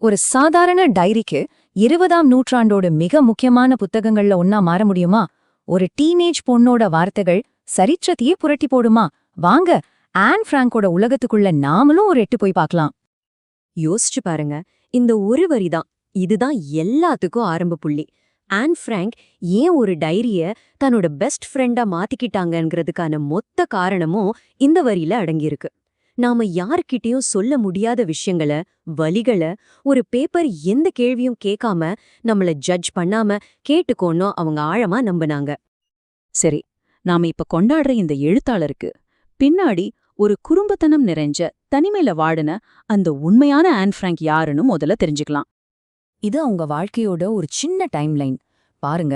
ஒரு சாதாரண டைரிக்கு 20ஆம் நூற்றாண்டோட மிக முக்கியமான புத்தகங்கள்ல ஒன்னா மாற முடியுமா? ஒரு டீனேஜ் பொண்ணோட வார்த்தைகள் சரித்திரத்தையே புரட்டி போடுமா? வாங்க, ஆன் பிராங்கோட உலகத்துக்குள்ள நாமளும் ஒரு எட்டு போய் பார்க்கலாம். யோசிச்சு பாருங்க, இந்த ஒரு வரிதான், இதுதான் எல்லாத்துக்கும் ஆரம்ப புள்ளி. ஆன் பிராங்க் ஏன் ஒரு டைரிய தன்னோட பெஸ்ட் ஃப்ரெண்டா மாத்திக்கிட்டாங்கங்கிறதுக்கான மொத்த காரணமும் இந்த வரியில அடங்கியிருக்கு. நாம யார்கிட்டயும் சொல்ல முடியாத விஷயங்கள, வலிகள ஒரு பேப்பர் எந்த கேள்வியும் கேட்காம நம்மள ஜட்ஜ் பண்ணாம கேட்டுக்கோன்னு அவங்க ஆழமா நம்பினாங்க. சரி, நாம இப்ப கொண்டாடுற இந்த எழுத்தாளருக்கு பின்னாடி ஒரு குறும்புத்தனம் நிறைஞ்ச தனிமையில வாடின அந்த உண்மையான ஆன் பிராங்க் யாருன்னு முதல்ல தெரிஞ்சுக்கலாம். இது அவங்க வாழ்க்கையோட ஒரு சின்ன டைம்லைன். பாருங்க,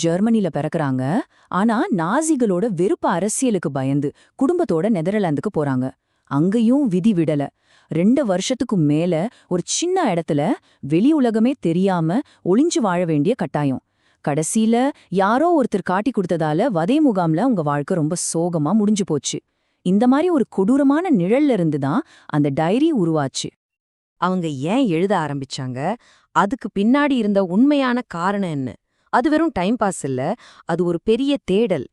ஜெர்மனில பிறக்கறாங்க. ஆனா நாசிகளோட வெறுப்பு அரசியலுக்கு பயந்து குடும்பத்தோட நெதர்லாந்துக்கு போறாங்க. அங்கேயும் விதி விடல. 2 வருஷத்துக்கும் மேல ஒரு சின்ன இடத்துல வெளி உலகமே தெரியாம ஒளிஞ்சு வாழ வேண்டிய கட்டாயம். கடைசியில யாரோ ஒருத்தர் காட்டி கொடுத்ததால வதை முகாம்ல உங்க வாழ்க்கை ரொம்ப சோகமா முடிஞ்சு போச்சு. இந்த மாதிரி ஒரு கொடூரமான நிழல்ல இருந்து தான் அந்த டைரி உருவாச்சு. அவங்க ஏன் எழுத ஆரம்பிச்சாங்க? அதுக்கு பின்னாடி இருந்த உண்மையான காரணம் என்ன? அது வெறும் டைம் பாஸ் இல்ல, அது ஒரு பெரிய தேடல்.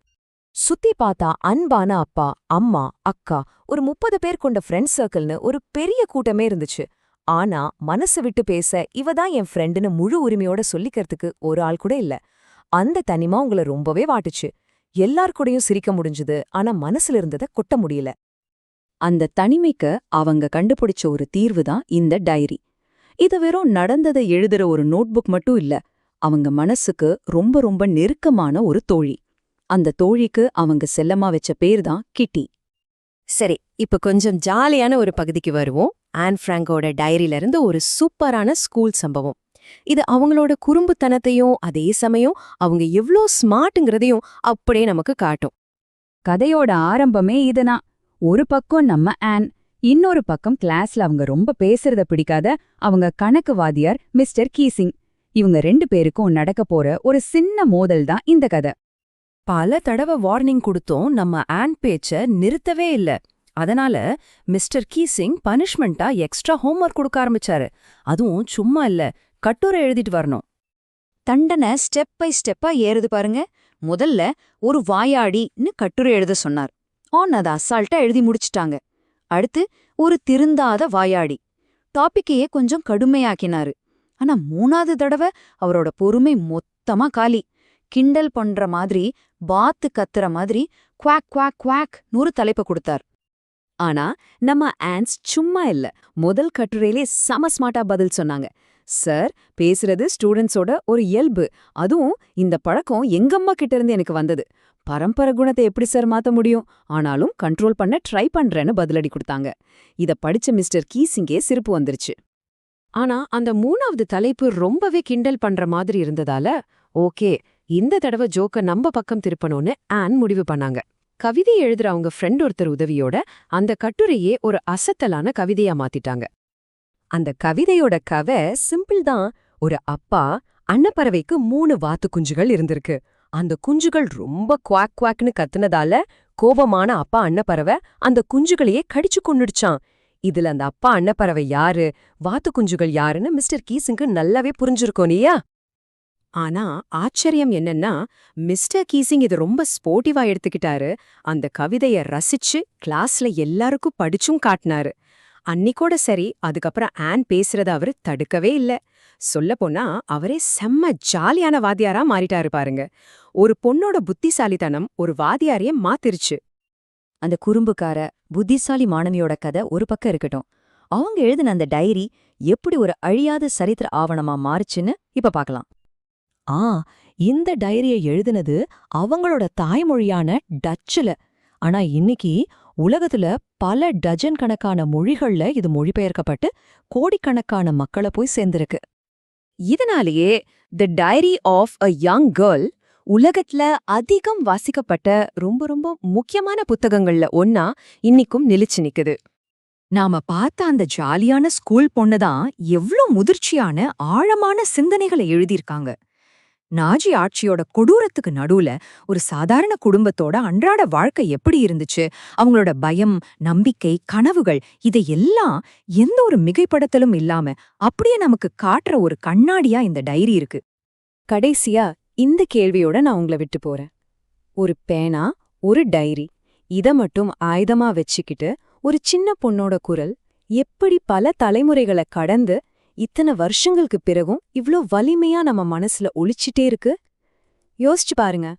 சுத்தி பார்த்தா அன்பான அப்பா, அம்மா, அக்கா, ஒரு 30 பேர் கொண்ட ஃப்ரெண்ட்ஸ் சர்க்கிள்னு ஒரு பெரிய கூட்டமே இருந்துச்சு. ஆனா மனசு விட்டு பேச இவதான் என் ஃப்ரெண்டுன்னு முழு உரிமையோட சொல்லிக்கிறதுக்கு ஒரு ஆள் கூட இல்ல. அந்த தனிமா உங்களை ரொம்பவே வாட்டுச்சு. எல்லார் கூடயும் சிரிக்க முடிஞ்சுது, ஆனா மனசுல இருந்ததை கொட்ட முடியல. அந்த தனிமைக்கு அவங்க கண்டுபிடிச்ச ஒரு தீர்வு தான் இந்த டைரி. இது வெறும் நடந்ததை எழுதுற ஒரு நோட்புக் மட்டும் இல்ல, அவங்க மனசுக்கு ரொம்ப ரொம்ப நெருக்கமான ஒரு தோழி. அந்த தோழிக்கு அவங்க செல்லமா வச்ச பேர் தான் கிட்டி. சரி, இப்ப கொஞ்சம் ஜாலியான ஒரு பகுதிக்கு வருவோம். ஆன் பிராங்கோட டைரியில இருந்து ஒரு சூப்பரான ஸ்கூல் சம்பவம். இது அவங்களோட குறும்புத்தனத்தையும் அதே சமயம் அவங்க எவ்ளோ ஸ்மார்ட்ங்கிறதையும் அப்படியே நமக்கு காட்டும். கதையோட ஆரம்பமே இதுதான். ஒரு பக்கம் நம்ம ஆன், இன்னொரு பக்கம் கிளாஸ்ல அவங்க ரொம்ப பேசுறத பிடிக்காத அவங்க கணக்கு வாத்தியார் மிஸ்டர் கீசிங். இவங்க 2 பேருக்கும் நடக்க போற ஒரு சின்ன மோதல் தான் இந்த கதை. பல தடவை வார்னிங் கொடுத்தோம், நம்ம ஆன் பேச்ச நிறுத்தவே இல்ல. அதனால மிஸ்டர் கீசிங் பனிஷ்மெண்டா எக்ஸ்ட்ரா ஹோம்வொர்க் கொடுக்க ஆரம்பிச்சாரு. அதுவும் சும்மா இல்ல, கட்டுரை எழுதிட்டு வரணும். தண்டனை ஸ்டெப் பை ஸ்டெப்பா ஏறுது பாருங்க. முதல்ல ஒரு வாயாடின்னு கட்டுரை எழுத சொன்னார். அதை அசால்ட்டா எழுதி முடிச்சிட்டாங்க. அடுத்து ஒரு திருந்தாத வாயாடி. டாபிக்கையே கொஞ்சம் கடுமையாக்கினாரு. ஆனா 3வது தடவை அவரோட பொறுமை மொத்தமா காலி. கிண்டல் பண்ற மாதிரி, பாத்து கத்துற மாதிரி குவாக் குவாக் குவாக் நூறு தலைப்பை கொடுத்தார். ஆனா நம்ம ஆன்ஸ் சும்மா இல்ல. முதல் கட்டுரையிலே செம ஸ்மார்ட்டா பதில் சொன்னாங்க. சார், பேசுறது ஸ்டூடெண்ட்ஸோட ஒரு இயல்பு. அதுவும் இந்த பழக்கம் எங்கம்மா கிட்ட இருந்து எனக்கு வந்தது. பரம்பரை குணத்தை எப்படி சார் மாத்த முடியும்? ஆனாலும் கண்ட்ரோல் பண்ண ட்ரை பண்றேன்னு பதிலடி கொடுத்தாங்க. இத படிச்ச மிஸ்டர் கீசிங்கே சிரிப்பு வந்துருச்சு. ஆனா அந்த 3வது தலைப்பு ரொம்பவே கிண்டல் பண்ற மாதிரி இருந்ததால, ஓகே, இந்த தடவை ஜோக்க நம்ம பக்கம் திருப்பணும்னு ஆன் முடிவு பண்ணாங்க. கவிதை எழுதுற அவங்க ஃப்ரெண்ட் ஒருத்தர் உதவியோட அந்த கட்டுரையே ஒரு அசத்தலான கவிதையா மாத்திட்டாங்க. அந்த கவிதையோட கதை சிம்பிள் தான். ஒரு அப்பா, அன்னப்பறவைக்கு 3 வாத்து குஞ்சுகள் இருந்திருக்கு. அந்த குஞ்சுகள் ரொம்ப குவாக் குவாக்னு கத்துனதால கோபமான அப்பா அன்னப்பறவை அந்த குஞ்சுகளையே கடிச்சு கொன்னுடுச்சான். இதுல அந்த அப்பா அன்னப்பறவை யாரு, வாத்து குஞ்சுகள் யாருன்னு மிஸ்டர் கீசிங்க்கு நல்லாவே புரிஞ்சிருக்கோம் இல்லையா? ஆனா ஆச்சரியம் என்னன்னா, மிஸ்டர் கீசிங் இதை ரொம்ப ஸ்போர்ட்டிவா எடுத்துக்கிட்டாரு. அந்த கவிதைய ரசிச்சு கிளாஸ்ல எல்லாருக்கும் படிச்சும் காட்டினாரு. அன்னிக்கூட சரி, அதுக்கப்புறம் ஆன் பேசுறத அவரு தடுக்கவே இல்ல. சொல்லப்போனா அவரே செம்ம ஜாலியான வாத்தியாரா மாறிட்டாரு பாருங்க. ஒரு பொண்ணோட புத்திசாலித்தனம் ஒரு வாத்தியாரையே மாத்திருச்சு. அந்த குறும்புக்கார புத்திசாலி மாணவியோட கதை ஒரு பக்கம் இருக்கட்டும். அவங்க எழுதின அந்த டைரி எப்படி ஒரு அழியாத சரித்திர ஆவணமா மாறுச்சுன்னு இப்ப பார்க்கலாம். இந்த டைரியை எழுதினது அவங்களோட தாய்மொழியான டச்சுல. ஆனா இன்னைக்கு உலகத்துல பல டஜன் கணக்கான மொழிகள்ல இது மொழிபெயர்க்கப்பட்டு கோடிக்கணக்கான மக்களை போய் சேர்ந்திருக்கு. இதனாலேயே the diary of a young girl உலகத்துல அதிகம் வாசிக்கப்பட்ட ரொம்ப ரொம்ப முக்கியமான புத்தகங்கள்ல ஒன்னா இன்னிக்கும் நிலிச்சு நிக்குது. நாம பார்த்த அந்த ஜாலியான ஸ்கூல் பொண்ணுதான் எவ்ளோ முதிர்ச்சியான ஆழமான சிந்தனைகளை எழுதியிருக்காங்க. நாஜி ஆட்சியோட கொடூரத்துக்கு நடுவுல ஒரு சாதாரண குடும்பத்தோட அன்றாட வாழ்க்கை எப்படி இருந்துச்சு, அவங்களோட பயம், நம்பிக்கை, கனவுகள் இதையெல்லாம் எந்த ஒரு மிகைப்படுத்தலும் இல்லாம அப்படியே நமக்கு காட்டுற ஒரு கண்ணாடியா இந்த டைரி இருக்கு. கடைசியா இந்த கேள்வியோட நான் உங்களை விட்டு போறேன். ஒரு பேனா, ஒரு டைரி, இத மட்டும் ஆயுதமா வச்சுக்கிட்டு ஒரு சின்ன பொண்ணோட குரல் எப்படி பல தலைமுறைகளை கடந்து இத்தனை வருஷங்களுக்கு பிறகும் இவ்ளோ வலிமையா நம்ம மனசுல ஒலிச்சிட்டே இருக்கு? யோசிச்சு பாருங்க.